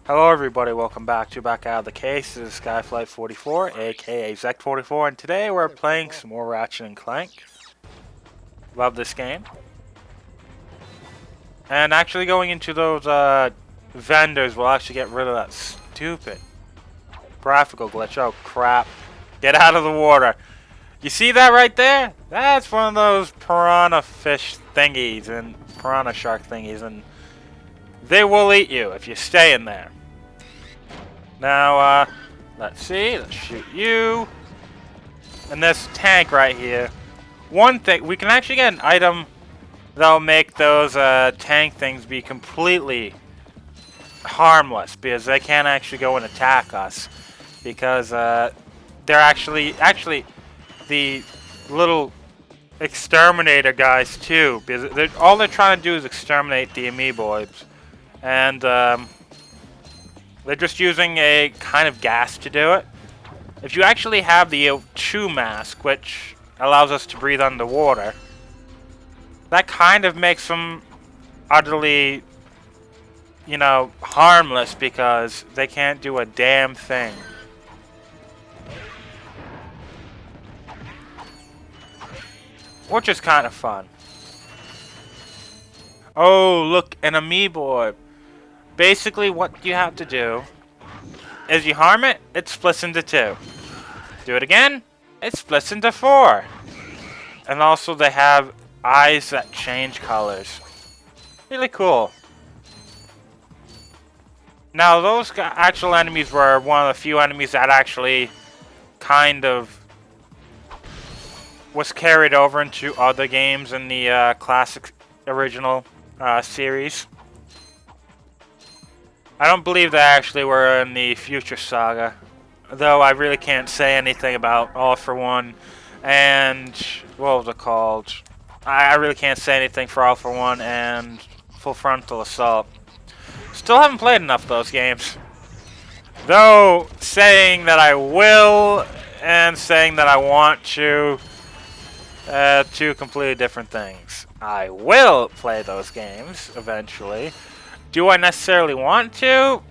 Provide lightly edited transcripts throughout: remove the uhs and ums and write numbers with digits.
Hello everybody, welcome back to Back Out of the Case. This is Skyflight44, aka Zect44, and today we're playing some more Ratchet and Clank. Love this game. And actually going into those vendors will actually get rid of that stupid graphical glitch. Oh crap. Get out of the water. You see that right there? That's one of those piranha fish thingies and piranha shark thingies, and they will eat you if you stay in there. Now, let's see. Let's shoot you. And this tank right here. One thing, we can actually get an item that'll make those tank things be completely harmless, because they can't actually go and attack us, because they're actually the little exterminator guys too, because all they're trying to do is exterminate the amoeboids, and they're just using a kind of gas to do it. If you actually have the O2 mask, which allows us to breathe underwater, that kind of makes them utterly, harmless, because they can't do a damn thing. Which is kind of fun. Oh, look, an amoeboid. Basically, what you have to do is you harm it, it splits into 2. Do it again, it splits into 4. And also they have eyes that change colors. Really cool. Now, those actual enemies were one of the few enemies that actually kind of was carried over into other games in the classic original series. I don't believe they actually were in the Future Saga, though I really can't say anything about All for One and what was it called? I really can't say anything for All for One and Full Frontal Assault. Still haven't played enough of those games, though saying that I will and saying that I want to, two completely different things. I will play those games eventually. Do I necessarily want to?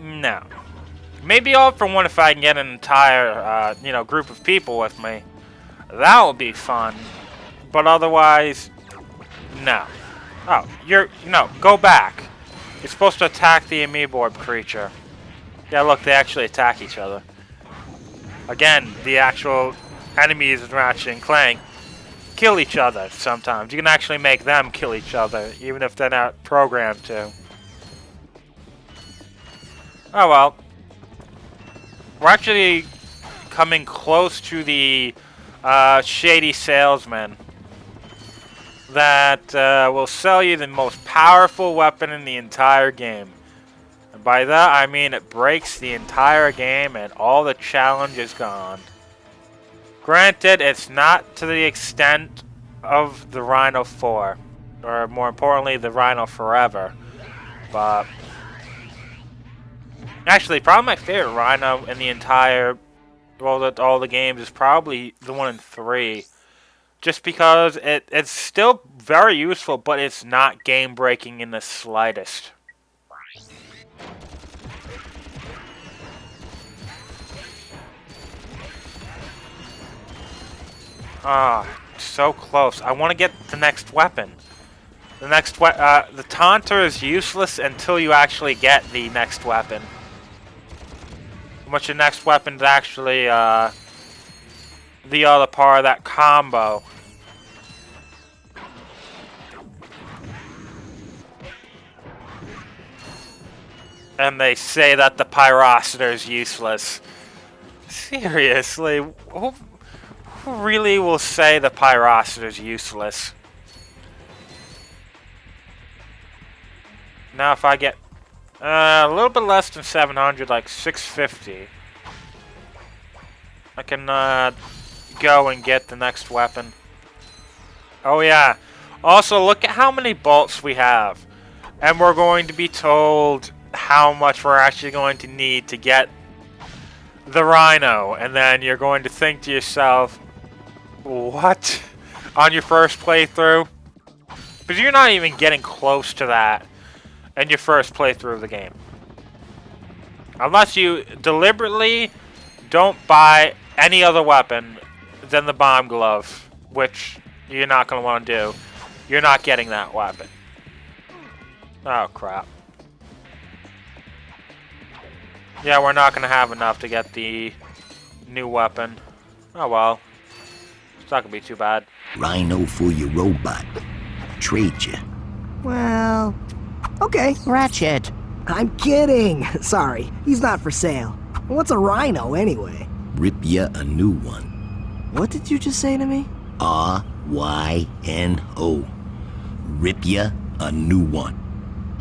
No. Maybe All for One if I can get an entire, group of people with me. That will be fun. But otherwise, no. Oh, go back. You're supposed to attack the amoeboid creature. Yeah, look, they actually attack each other. Again, the actual enemies in Ratchet and Clank kill each other sometimes. You can actually make them kill each other, even if they're not programmed to. Oh well. We're actually coming close to the shady salesman that will sell you the most powerful weapon in the entire game. And by that I mean it breaks the entire game and all the challenge is gone. Granted, it's not to the extent of the Rhino 4, or more importantly, the Rhino Forever, but actually, probably my favorite Rhino in the entire, all the games is probably the one in 3, just because it's still very useful, but it's not game-breaking in the slightest. Ah, so close. I want to get the next weapon. The taunter is useless until you actually get the next weapon. Which the next weapon is actually the other part of that combo. And they say that the pyrocitor is useless. Seriously, who really will say the pyrocitor is useless? Now if I get a little bit less than 700, like 650, I can go and get the next weapon. Oh yeah. Also, look at how many bolts we have. And we're going to be told how much we're actually going to need to get the Rhino. And then you're going to think to yourself, what? On your first playthrough? Because you're not even getting close to that in your first playthrough of the game. Unless you deliberately don't buy any other weapon than the bomb glove, which you're not going to want to do. You're not getting that weapon. Oh, crap. Yeah, we're not going to have enough to get the new weapon. Oh, well. It's not going to be too bad. Rhino for your robot. Trade you. Well, okay. Ratchet. I'm kidding. Sorry, he's not for sale. What's a rhino anyway? Rip ya a new one. What did you just say to me? R-Y-N-O. Rip ya a new one.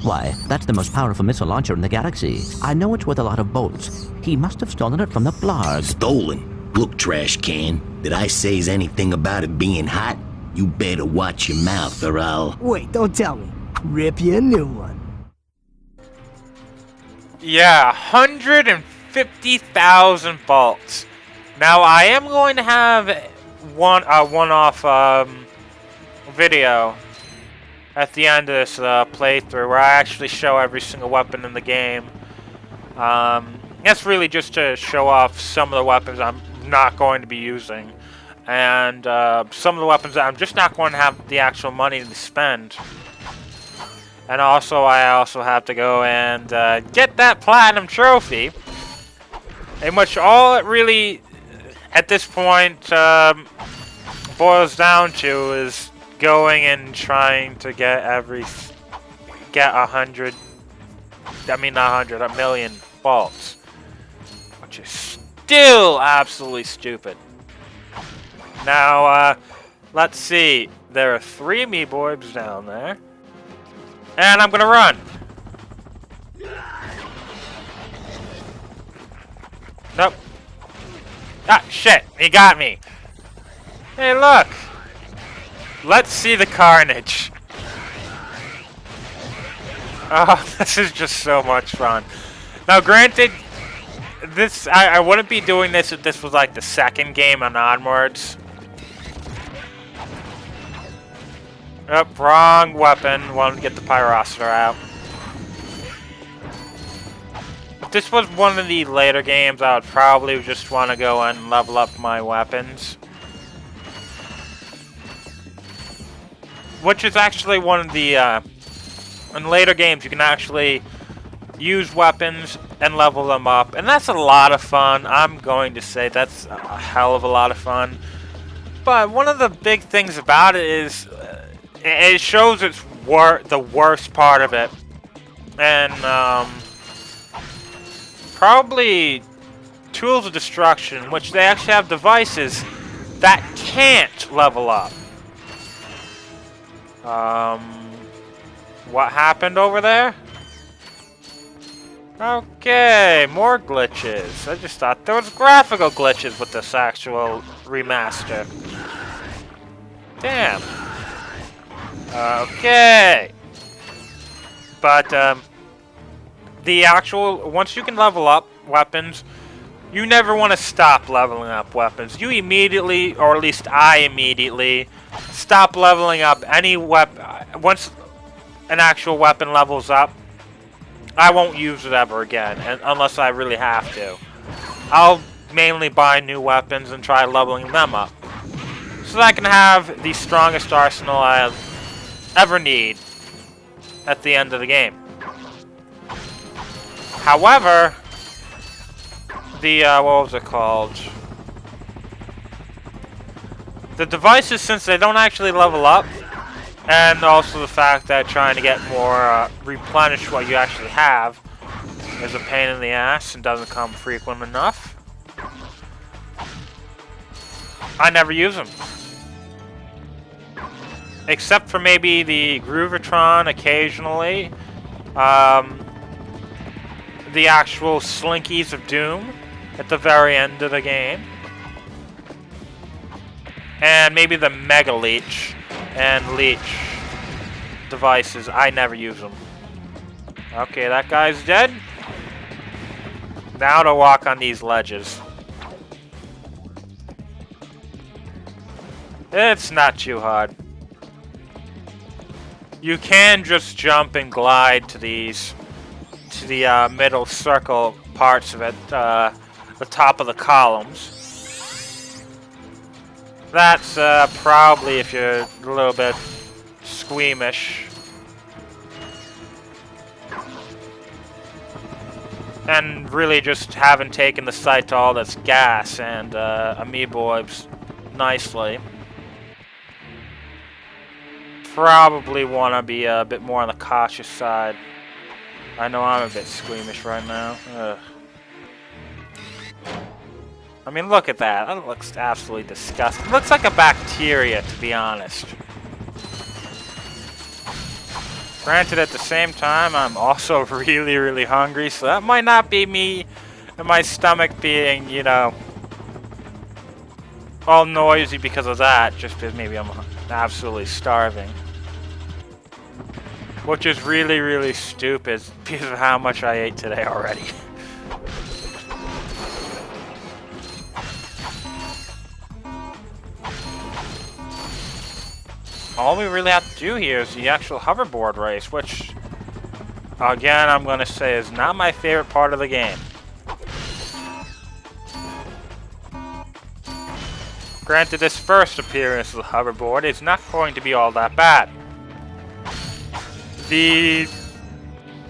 Why, that's the most powerful missile launcher in the galaxy. I know it's worth a lot of bolts. He must have stolen it from the blarg. Stolen? Look, trash can. Did I say anything about it being hot? You better watch your mouth or I'll... Wait, don't tell me. Rip you a new one. Yeah, 150,000 bolts. Now, I am going to have one-off video at the end of this playthrough where I actually show every single weapon in the game. That's really just to show off some of the weapons I'm not going to be using. And some of the weapons that I'm just not going to have the actual money to spend. And also, I also have to go and get that platinum trophy. In which all it really, at this point, boils down to is going and trying to get a million bolts. Which is still absolutely stupid. Now, let's see. There are 3 Meeborbs down there. And I'm gonna run. Nope. Ah, shit. He got me. Hey, look. Let's see the carnage. Oh, this is just so much fun. Now, granted, I wouldn't be doing this if this was like the second game and onwards. Oh, wrong weapon. Wanted to get the Pyrocenter out. If this was one of the later games, I would probably just want to go and level up my weapons. Which is actually one of the, in later games, you can actually use weapons and level them up. And that's a lot of fun. I'm going to say that's a hell of a lot of fun. But one of the big things about it is... it shows the worst part of it. And, probably Tools of Destruction, which they actually have devices that can't level up. What happened over there? Okay, more glitches. I just thought there was graphical glitches with this actual remaster. Damn. Okay. But, the actual, once you can level up weapons, you never want to stop leveling up weapons. You immediately, or at least I immediately, stop leveling up any weapon. Once an actual weapon levels up, I won't use it ever again, unless I really have to. I'll mainly buy new weapons and try leveling them up, so that I can have the strongest arsenal I ever need at the end of the game. However, the, what was it called? The devices, since they don't actually level up, and also the fact that trying to get more, replenish what you actually have is a pain in the ass and doesn't come frequent enough. I never use them. Except for maybe the Groovatron occasionally. The actual Slinkies of Doom at the very end of the game. And maybe the Mega Leech and Leech devices. I never use them. Okay, that guy's dead. Now to walk on these ledges. It's not too hard. You can just jump and glide to these to the middle circle parts of it, the top of the columns. That's probably if you're a little bit squeamish. And really just haven't taken the cytol that's gas and amoeboids nicely. Probably want to be a bit more on the cautious side. I know I'm a bit squeamish right now. Ugh. I mean, look at that. That looks absolutely disgusting. It looks like a bacteria, to be honest. Granted, at the same time, I'm also really, really hungry, so that might not be me and my stomach being, you know, all noisy because of that, just because maybe I'm absolutely starving. Which is really, really stupid because of how much I ate today already. All we really have to do here is the actual hoverboard race, which, again, I'm going to say is not my favorite part of the game. Granted, this first appearance of the hoverboard is not going to be all that bad. The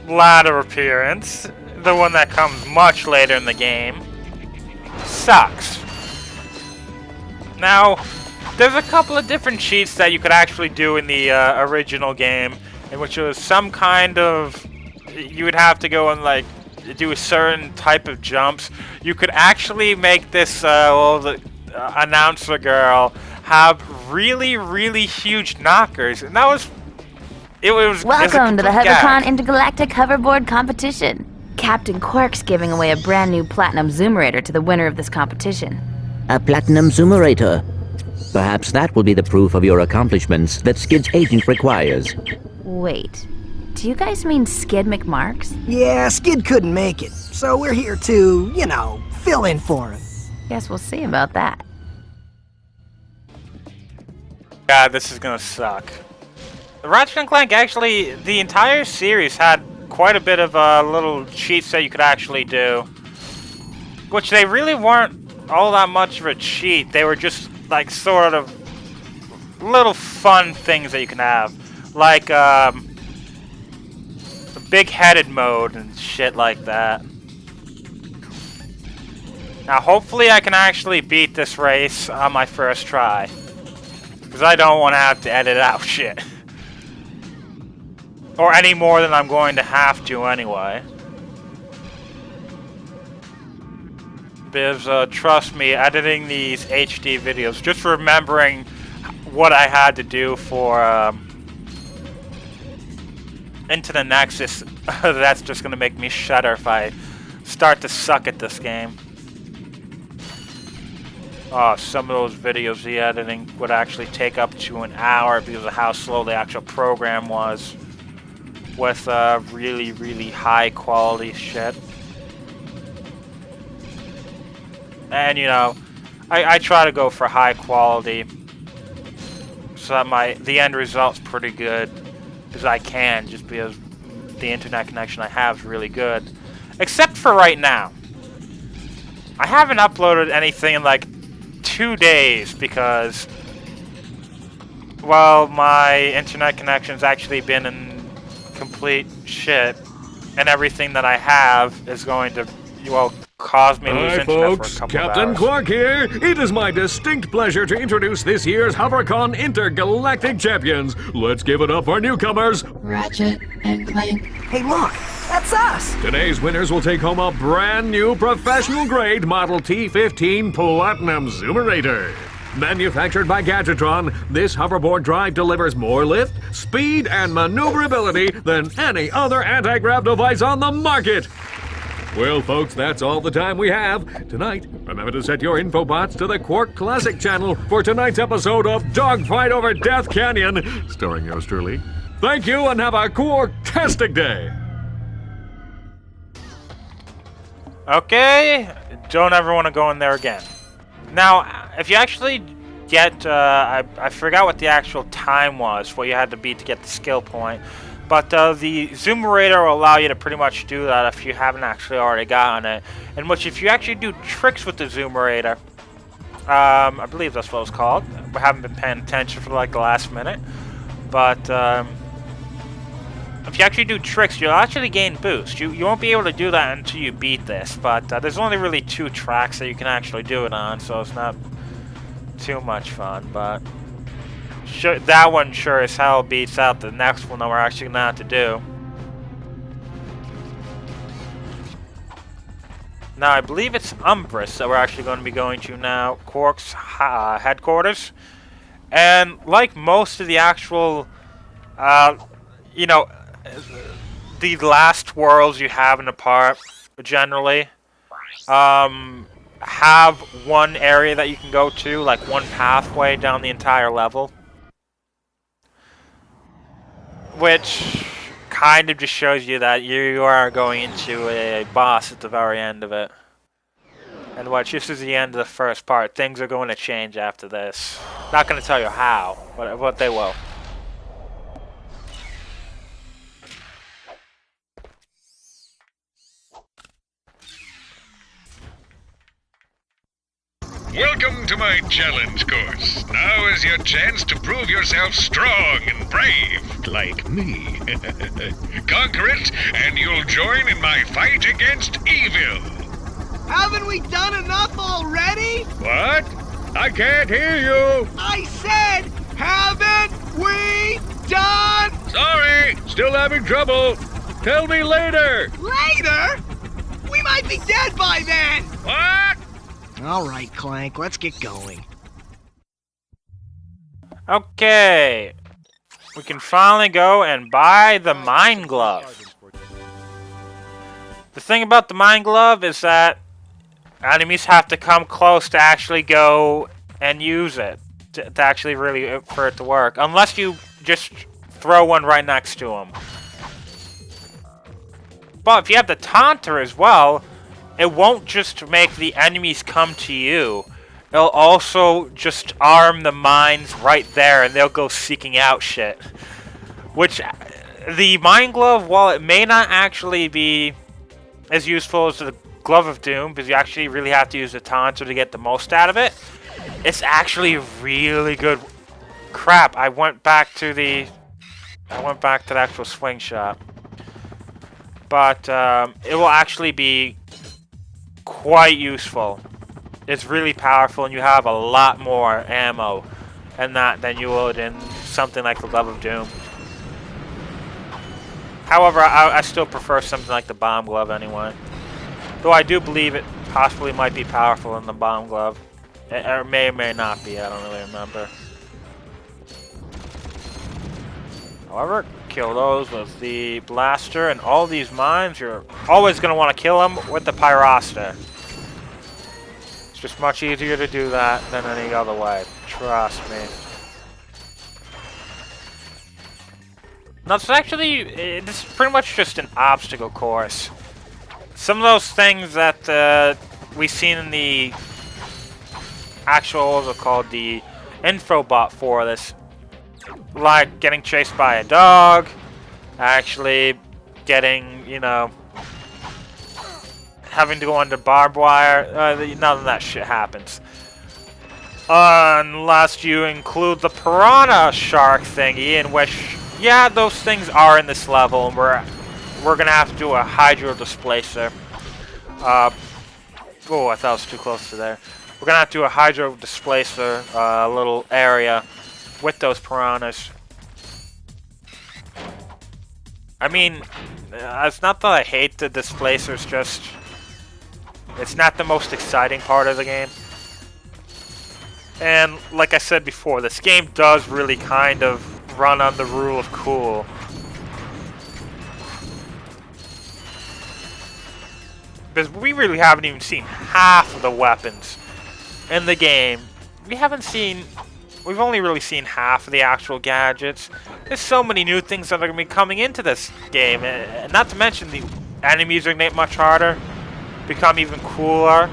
latter appearance, the one that comes much later in the game, sucks. Now, there's a couple of different cheats that you could actually do in the original game, in which it was some kind of, you would have to go and like do a certain type of jumps. You could actually make this announcer girl have really, really huge knockers, and that was. Welcome to the HoverCon Intergalactic Hoverboard Competition. Captain Quark's giving away a brand new Platinum Zoomerator to the winner of this competition. A Platinum Zoomerator. Perhaps that will be the proof of your accomplishments that Skid's agent requires. Wait, do you guys mean Skid McMarks? Yeah, Skid couldn't make it, so we're here to, you know, fill in for him. Guess we'll see about that. God, this is gonna suck. Ratchet and Clank, actually, the entire series had quite a bit of little cheats that you could actually do. Which they really weren't all that much of a cheat. They were just, like, sort of little fun things that you can have. Like, the big-headed mode and shit like that. Now, hopefully I can actually beat this race on my first try. Because I don't want to have to edit out shit. Or any more than I'm going to have to anyway. Because, trust me, editing these HD videos, just remembering what I had to do for, Into the Nexus, that's just going to make me shudder if I start to suck at this game. Oh, some of those videos, the editing would actually take up to an hour because of how slow the actual program was. With really, really high quality shit. And you know, I try to go for high quality so that the end result's pretty good, because I can, just because the internet connection I have is really good. Except for right now. I haven't uploaded anything in like 2 days because, well, my internet connection's actually been in complete shit, and everything that I have is going to, well, cause me to lose Hi, internet folks. for a couple Captain of hours. Quark here. It is my distinct pleasure to introduce this year's HoverCon Intergalactic Champions. Let's give it up for newcomers. Ratchet and Clank. Hey, look, that's us! Today's winners will take home a brand new professional-grade Model T15 Platinum Zoomerator. Manufactured by Gadgetron, this hoverboard drive delivers more lift, speed, and maneuverability than any other anti-grav device on the market. Well, folks, that's all the time we have. Tonight, remember to set your infobots to the Quark Classic channel for tonight's episode of Dogfight Over Death Canyon, starring yours truly. Thank you, and have a Quark-tastic day. Okay, don't ever want to go in there again. Now, if you actually get, I forgot what the actual time was, what you had to beat to get the skill point, But the Zoomerator will allow you to pretty much do that if you haven't actually already gotten it. In which, if you actually do tricks with the Zoomerator, I believe that's what it's called. We haven't been paying attention for like the last minute. But if you actually do tricks, you'll actually gain boost. You won't be able to do that until you beat this. But there's only really 2 tracks that you can actually do it on, so it's not too much fun. But that one sure as hell beats out the next one that we're actually going to have to do. Now, I believe it's Umbrus that we're actually going to be going to now. Quark's headquarters. And like most of the actual, you know, the last worlds you have in the park, generally, have one area that you can go to, like one pathway down the entire level. Which kind of just shows you that you are going into a boss at the very end of it. And watch, this is the end of the first part. Things are going to change after this. Not going to tell you how, but they will. Welcome to my challenge course. Now is your chance to prove yourself strong and brave, like me. Conquer it, and you'll join in my fight against evil. Haven't we done enough already? What? I can't hear you. I said, haven't we done? Sorry, still having trouble. Tell me later. Later? We might be dead by then. What? All right, Clank, let's get going. Okay. We can finally go and buy the Mind Glove. The thing about the Mind Glove is that enemies have to come close to actually go and use it. To actually really, for it to work. Unless you just throw one right next to them. But if you have the Taunter as well, it won't just make the enemies come to you. It'll also just arm the mines right there, and they'll go seeking out shit. Which, the Mind Glove, while it may not actually be as useful as the Glove of Doom, because you actually really have to use the Taunter to get the most out of it, it's actually really good. Crap, I went back to the actual swing shop. But it will actually be quite useful. It's really powerful, and you have a lot more ammo in that than you would in something like the Glove of Doom. However, I still prefer something like the Bomb Glove anyway. Though I do believe it possibly might be powerful in the Bomb Glove. It may or may not be, I don't really remember. However, kill those with the blaster, and all these mines, you're always going to want to kill them with the Pyroster. It's just much easier to do that than any other way, trust me. Now, it's actually, this is pretty much just an obstacle course. Some of those things that we've seen in the actual, what's it called, the info bot for this, like getting chased by a dog, actually getting, you know, having to go under barbed wire, none of that shit happens. Unless you include the piranha shark thingy, in which, yeah, those things are in this level, and we're gonna have to do a hydro displacer. Oh, I thought it was too close to there. We're gonna have to do a hydro displacer little area with those piranhas. I mean, it's not that I hate the displacers, just it's not the most exciting part of the game. And like I said before, this game does really kind of run on the rule of cool. Because we really haven't even seen half of the weapons in the game. We've only really seen half of the actual gadgets. There's so many new things that are going to be coming into this game. And not to mention the enemies are going to get much harder, become even cooler.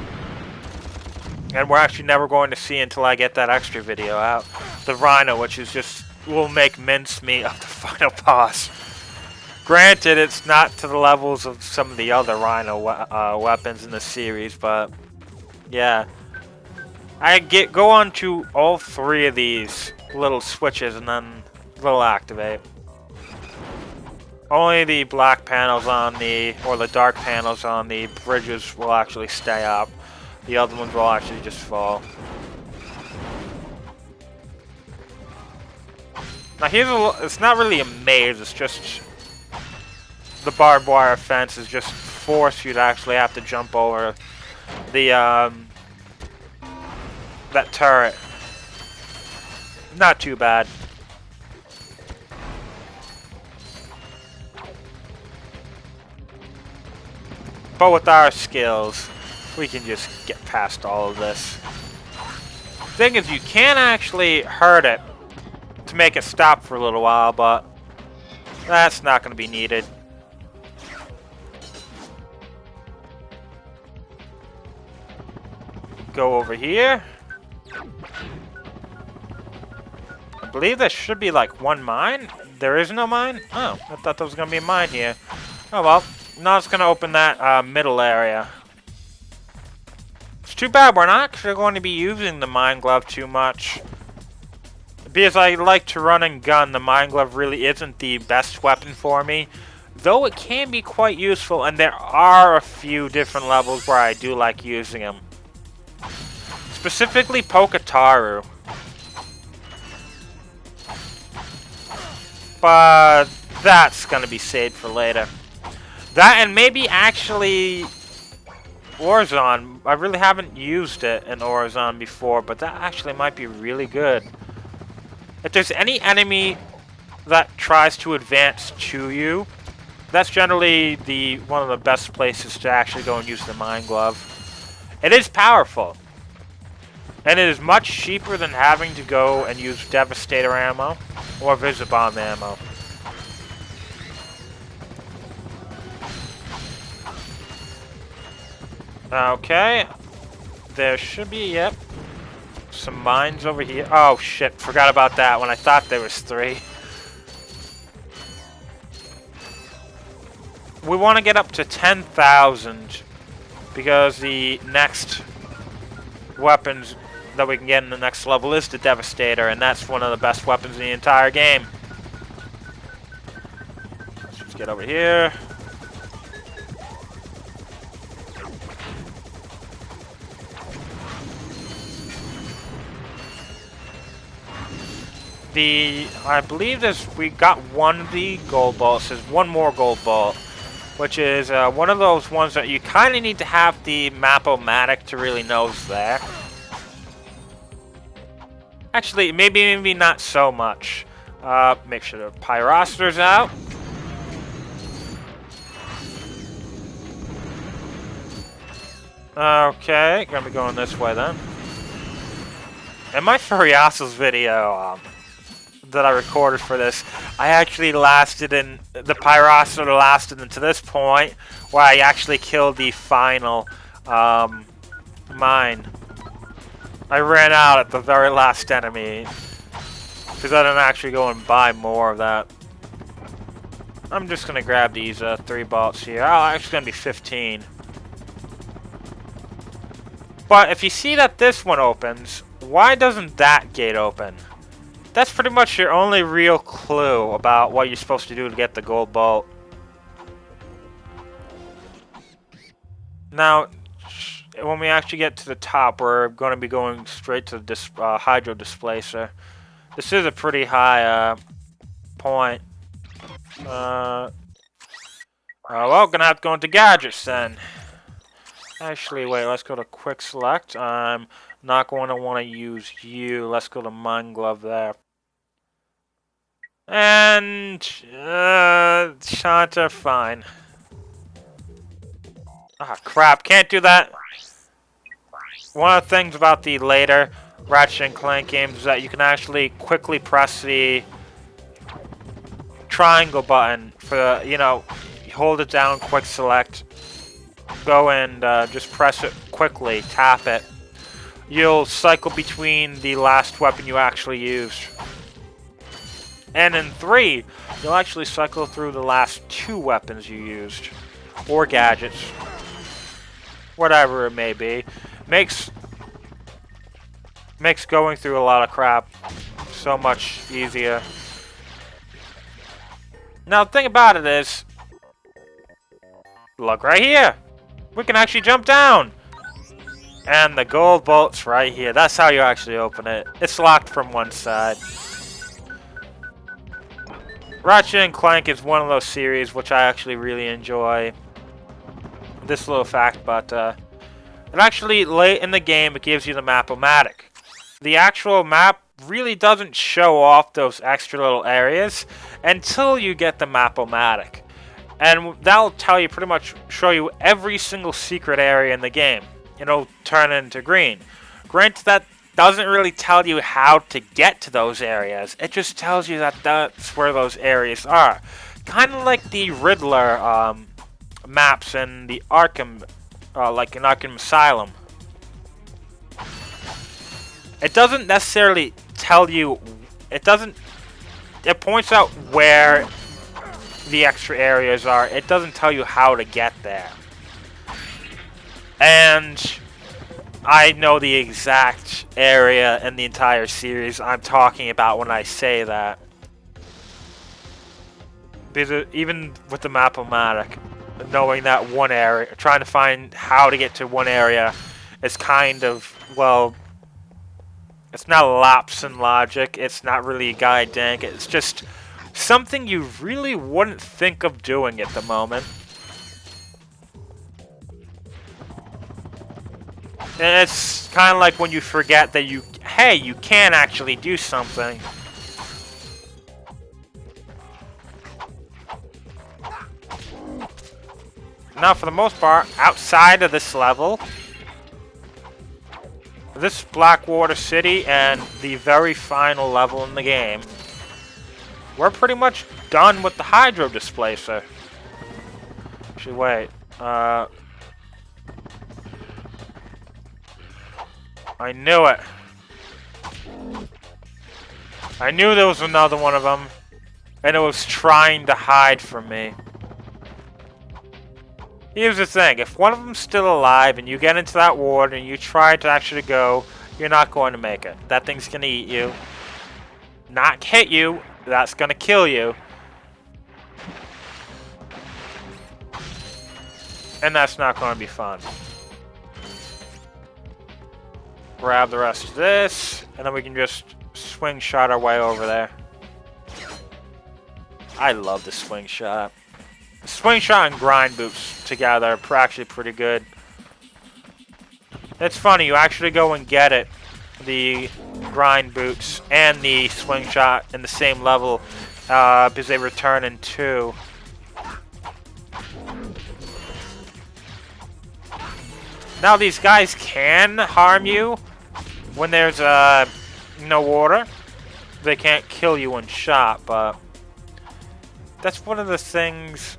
And we're actually never going to see until I get that extra video out. The Rhino, which is just, will make mincemeat of the final boss. Granted, it's not to the levels of some of the other Rhino weapons in the series, but yeah. Go on to all 3 of these little switches and then they'll activate. Only the black panels on or the dark panels on the bridges will actually stay up. The other ones will actually just fall. Now it's not really a maze, it's just the barbed wire fence is just force you to actually have to jump over the that turret. Not too bad. But with our skills, we can just get past all of this. Thing is, you can actually hurt it to make it stop for a little while, but that's not going to be needed. Go over here. I believe there should be like 1 mine. There is no mine? Oh, I thought there was going to be a mine here. Oh well, now it's going to open that middle area. It's too bad we're not actually going to be using the mine glove too much. Because I like to run and gun, the mine glove really isn't the best weapon for me. Though it can be quite useful, and there are a few different levels where I do like using them. Specifically Pokataru. But that's going to be saved for later. That and maybe actually Warzone. I really haven't used it in Warzone before, but that actually might be really good. If there's any enemy that tries to advance to you, that's generally one of the best places to actually go and use the mine glove. It is powerful. And it is much cheaper than having to go and use Devastator ammo or Visibomb ammo. Okay. There should be, yep, some mines over here. Oh shit, forgot about that one. I thought there was 3. We want to get up to 10,000 because the next weapons that we can get in the next level is the Devastator, and that's one of the best weapons in the entire game. Let's just get over here. I believe we got one of the gold bolts. There's one more gold bolt, which is one of those ones that you kind of need to have the map-o-matic to really know is there. Actually, maybe not so much. Make sure the Pyrociter's out. Okay, gonna be going this way then. In my Furiosa's video that I recorded for this, I actually the Pyrociter lasted until this point where I actually killed the final mine. I ran out at the very last enemy because I didn't actually go and buy more of that. I'm just gonna grab these 3 bolts here. Oh, actually gonna be 15. But if you see that this one opens, why doesn't that gate open? That's pretty much your only real clue about what you're supposed to do to get the gold bolt. Now, when we actually get to the top, we're going to be going straight to the Hydro Displacer. This is a pretty high point. Well, gonna have to go into gadgets then. Actually, wait, let's go to Quick Select. I'm not going to want to use you. Let's go to Mine Glove there. And Shanta, fine. Ah, crap, can't do that. One of the things about the later Ratchet and Clank games is that you can actually quickly press the triangle button for the, you hold it down, quick select, go and just press it quickly, tap it. You'll cycle between the last weapon you actually used. And in 3, you'll actually cycle through the last 2 weapons you used. Or gadgets. Whatever it may be. Makes going through a lot of crap so much easier. Now the thing about it is, look right here. We can actually jump down. And the gold bolt's right here. That's how you actually open it. It's locked from one side. Ratchet and Clank is one of those series which I actually really enjoy. This little fact, but it actually, late in the game, it gives you the map-o-matic. The actual map really doesn't show off those extra little areas until you get the map-o-matic. And that'll tell you, pretty much show you every single secret area in the game. It'll turn it into green. Granted, that doesn't really tell you how to get to those areas. It just tells you that that's where those areas are. Kind of like the Riddler maps in the Arkham, like in Arkham Asylum. It doesn't necessarily tell you, it points out where the extra areas are. It doesn't tell you how to get there. And I know the exact area in the entire series I'm talking about when I say that. Because even with the map-o-matic, knowing that one area, trying to find how to get to one area is kind of, well, it's not a lapse in logic, it's not really a guide dank, it's just something you really wouldn't think of doing at the moment. And it's kind of like when you forget that you can actually do something. Now, for the most part, outside of this level, this Blackwater City and the very final level in the game, we're pretty much done with the Hydro Displacer. Actually, wait. I knew it. I knew there was another one of them, and it was trying to hide from me. Here's the thing, if one of them's still alive and you get into that ward and you try to actually go, you're not going to make it. That thing's going to eat you. Not hit you, that's going to kill you. And that's not going to be fun. Grab the rest of this, and then we can just swing shot our way over there. I love the swing shot. Swing shot and grind boots together are actually pretty good. It's funny, you actually go and get it, the grind boots and the swing shot in the same level, because they return in 2. Now these guys can harm you when there's no water. They can't kill you one shot, but that's one of the things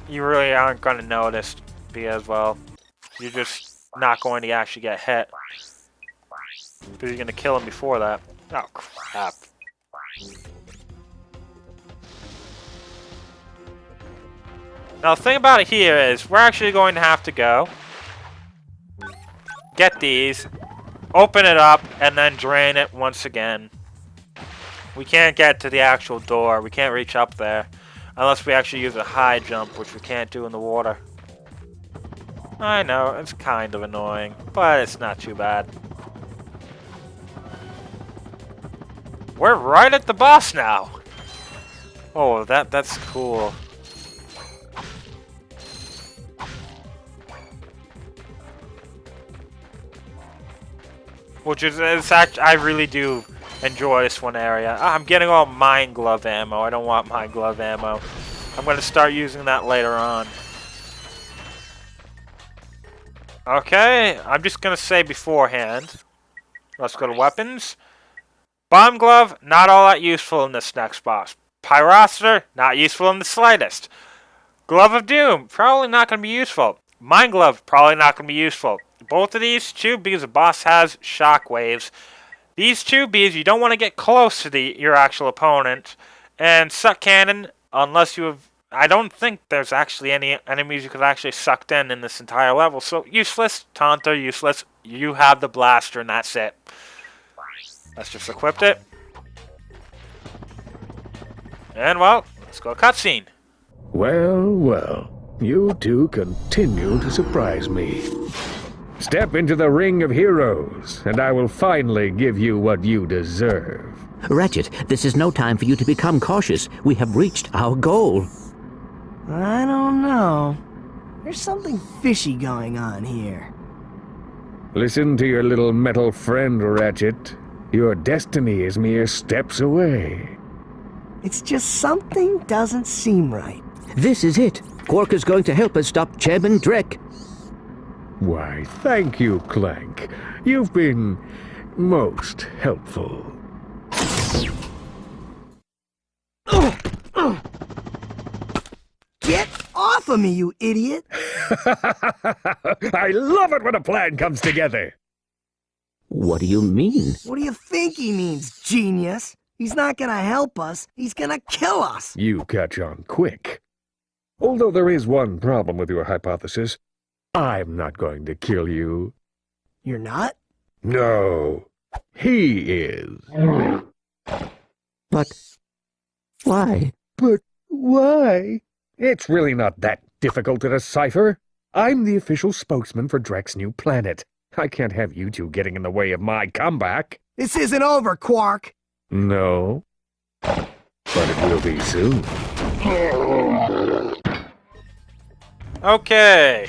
you really aren't going to notice, because, well, you're just not going to actually get hit. Because you're going to kill him before that. Oh, crap. Now, the thing about it here is, we're actually going to have to go, get these, open it up, and then drain it once again. We can't get to the actual door. We can't reach up there. Unless we actually use a high jump, which we can't do in the water. I know, it's kind of annoying, but it's not too bad. We're right at the boss now! Oh, that's cool. Which is actually, I really do enjoy this one area. I'm getting all Mine Glove ammo. I don't want Mine Glove ammo. I'm going to start using that later on. Okay, I'm just going to say beforehand. Let's go to weapons. Bomb Glove, not all that useful in this next boss. Pyroster, not useful in the slightest. Glove of Doom, probably not going to be useful. Mine Glove, probably not going to be useful. Both of these two, because the boss has shockwaves. These two, because you don't want to get close to your actual opponent. And suck cannon, unless you have... I don't think there's actually any enemies you could actually sucked in this entire level. So useless, Tonto, useless. You have the blaster and that's it. Let's just equip it. And well, let's go cutscene. Well, well. You two continue to surprise me. Step into the ring of heroes, and I will finally give you what you deserve. Ratchet, this is no time for you to become cautious. We have reached our goal. I don't know. There's something fishy going on here. Listen to your little metal friend, Ratchet. Your destiny is mere steps away. It's just something doesn't seem right. This is it. Quark is going to help us stop Chairman Drek. Why, thank you, Clank. You've been most helpful. Get off of me, you idiot! I love it when a plan comes together. What do you mean? What do you think he means, genius? He's not gonna help us. He's gonna kill us. You catch on quick. Although there is one problem with your hypothesis, I'm not going to kill you. You're not? No, he is. But why? But why? It's really not that difficult to decipher. I'm the official spokesman for Drek's new planet. I can't have you two getting in the way of my comeback. This isn't over, Quark. No, but it will be soon. Okay.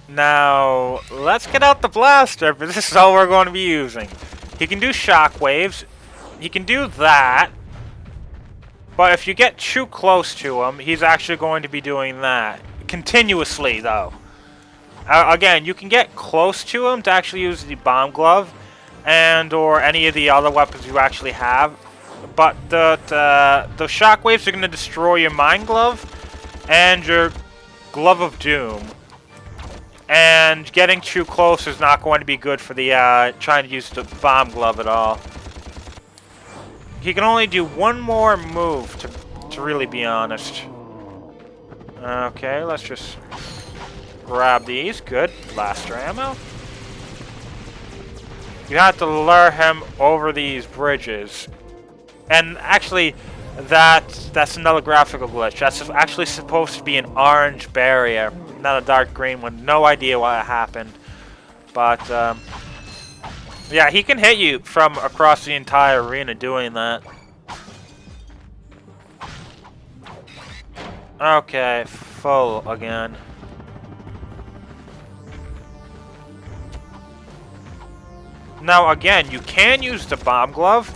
Now, let's get out the blaster, but this is all we're going to be using. He can do shockwaves. He can do that. But if you get too close to him, he's actually going to be doing that. Continuously, though. Again, you can get close to him to actually use the bomb glove and or any of the other weapons you actually have. But the shockwaves are going to destroy your mind glove and your glove of doom. And getting too close is not going to be good for the trying to use the bomb glove at all. He can only do one more move, to really be honest. Okay, let's just grab these. Good. Blaster ammo. You have to lure him over these bridges. And actually, that's another graphical glitch. That's actually supposed to be an orange barrier, not a dark green one. No idea why it happened. But, yeah, he can hit you from across the entire arena doing that. Okay, full again. Now, again, you can use the bomb glove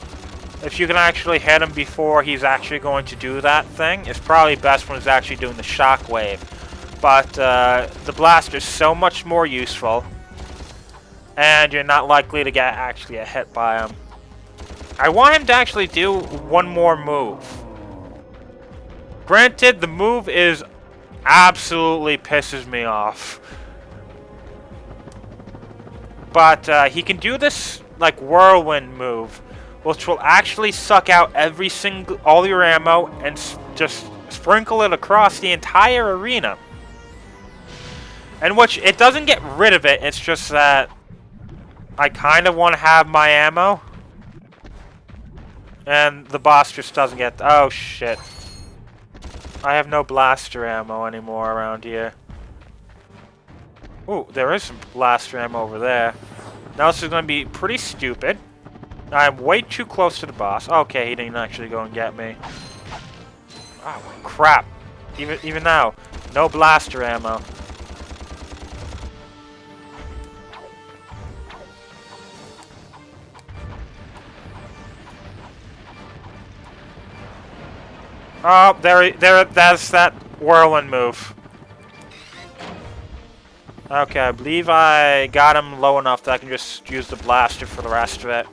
if you can actually hit him before he's actually going to do that thing. It's probably best when he's actually doing the shockwave. But the blaster is so much more useful. And you're not likely to get actually a hit by him. I want him to actually do one more move. Granted, the move is absolutely pisses me off. But he can do this like whirlwind move, which will actually suck out all your ammo and just sprinkle it across the entire arena. And which it doesn't get rid of it. It's just that I kind of want to have my ammo. And the boss just doesn't get... Oh, shit. I have no blaster ammo anymore around here. Ooh, there is some blaster ammo over there. Now this is going to be pretty stupid. I'm way too close to the boss. Okay, he didn't actually go and get me. Oh, crap. Even now, no blaster ammo. Oh, that's that whirlwind move. Okay, I believe I got him low enough that I can just use the blaster for the rest of it.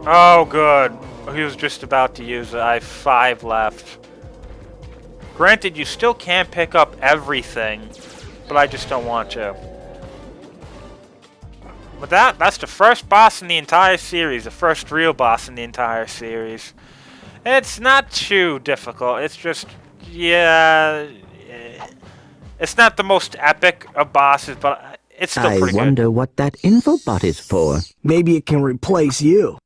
Oh, good. He was just about to use it. I have 5 left. Granted, you still can't pick up everything, but I just don't want to. But that's the first boss in the entire series, the first real boss in the entire series. It's not too difficult. It's just, yeah, it's not the most epic of bosses, but it's still pretty good. I wonder what that infobot is for. Maybe it can replace you.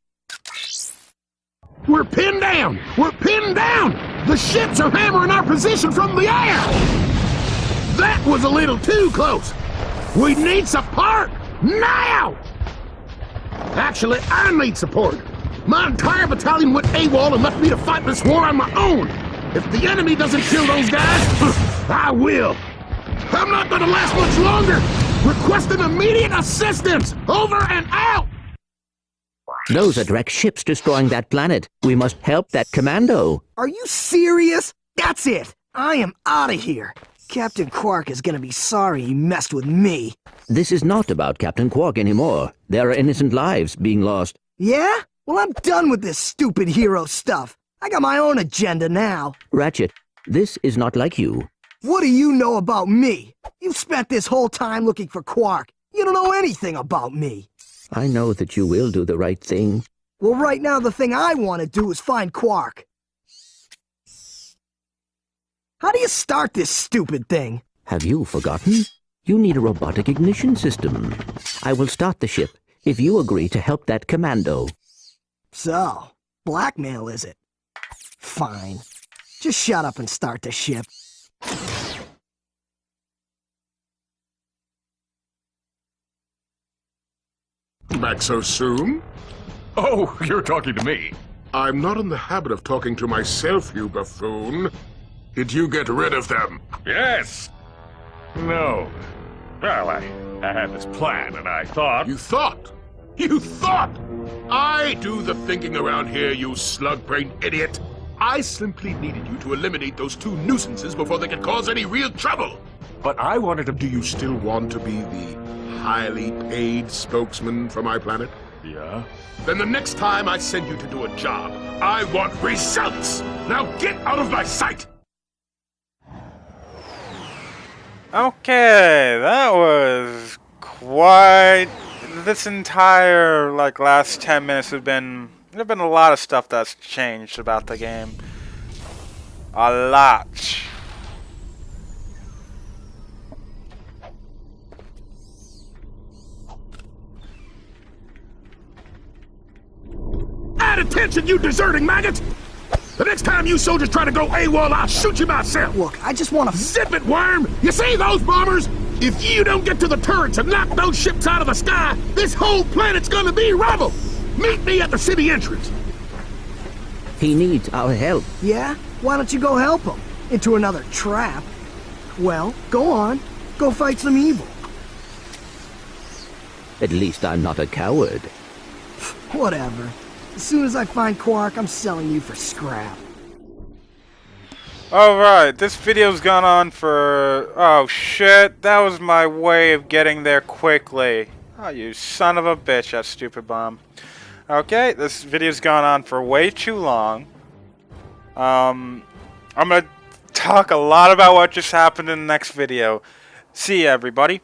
We're pinned down! We're pinned down! The ships are hammering our position from the air! That was a little too close! We need support! Now! Actually, I need support. My entire battalion went AWOL and left me to fight this war on my own. If the enemy doesn't kill those guys, I will. I'm not gonna last much longer! Requesting immediate assistance! Over and out! Those are direct ships destroying that planet. We must help that commando. Are you serious? That's it! I am out of here! Captain Quark is gonna be sorry he messed with me. This is not about Captain Quark anymore. There are innocent lives being lost. Yeah? Well, I'm done with this stupid hero stuff. I got my own agenda now. Ratchet, this is not like you. What do you know about me? You've spent this whole time looking for Quark. You don't know anything about me. I know that you will do the right thing. Well, right now the thing I want to do is find Quark. How do you start this stupid thing? Have you forgotten? You need a robotic ignition system. I will start the ship if you agree to help that commando. So, blackmail is it? Fine. Just shut up and start the ship. Back so soon? Oh, you're talking to me. I'm not in the habit of talking to myself, you buffoon. Did you get rid of them? Yes. No. Well, I had this plan, and I thought... You thought? You thought? I do the thinking around here, you slug-brained idiot. I simply needed you to eliminate those two nuisances before they could cause any real trouble. But I wanted to... Do you still want to be the highly paid spokesman for my planet? Yeah? Then the next time I send you to do a job, I want results! Now get out of my sight! Okay, that was quite... This entire, last 10 minutes there's been a lot of stuff that's changed about the game. A lot. Add attention, you deserting maggots! The next time you soldiers try to go AWOL, I'll shoot you myself! Look, I just want to... Zip it, worm! You see those bombers? If you don't get to the turrets and knock those ships out of the sky, this whole planet's gonna be rubble! Meet me at the city entrance! He needs our help. Yeah? Why don't you go help him? Into another trap? Well, go on. Go fight some evil. At least I'm not a coward. Whatever. As soon as I find Quark, I'm selling you for scrap. Alright, this video's gone on for... Oh shit, that was my way of getting there quickly. Oh, you son of a bitch, that stupid bomb. Okay, this video's gone on for way too long. I'm gonna talk a lot about what just happened in the next video. See ya, everybody.